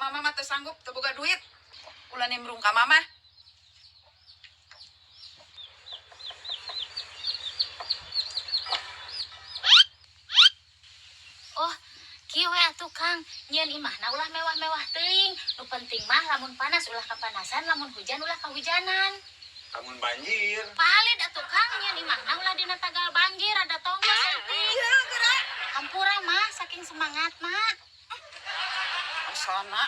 Mama mah teu sanggup, teu boga duit. Ulah nimbrung ka mama. Oh, kieu we atuh Kang, nyieun imahna ulah mewah-mewah teuing. Nu penting mah lamun panas ulah kapanasan, lamun hujan ulah kahujanan. Lamun banjir. Palid atuh Kang, nyieun imahna ulah dina tagal banjir ada tonggo seutik. Iya, gerak. Hampura mah saking semangat mah. Asana.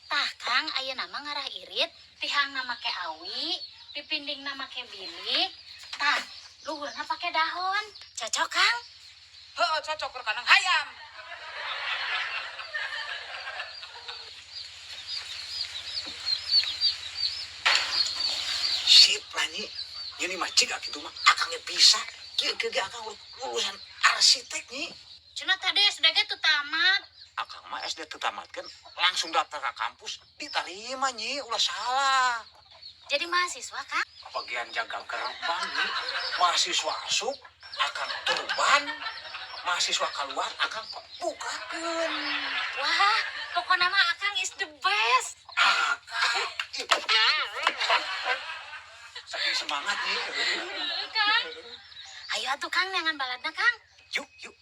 Tah Kang, ayeuna mah ngarah irit, tihangna make awi, pipindingna make bilik. Tah, luhurna pake dahon. Cocok Kang? Heuh, cocok keur kanang hayam. Sip lah Nyi. Ini mah cik gitu mah. Akangnya bisa. Kira-kira akang lulusan arsitek Nyi. Cenah tadi SD tuh tamat. Akang mah SD teu tamat kan langsung daftar ke kampus. Diterima Nyi. Ulah salah. Jadi mahasiswa Kang? Bagian jaga gerbang Nyi. Mahasiswa asup. Akang turban. Mahasiswa keluar akang bukakeun. Wah, pokoknya mah Akang is the best. Akang. Saking semangat Nyi. Kang. Ayo atuh Kang, neangan baladna Kang. Yuk, yuk.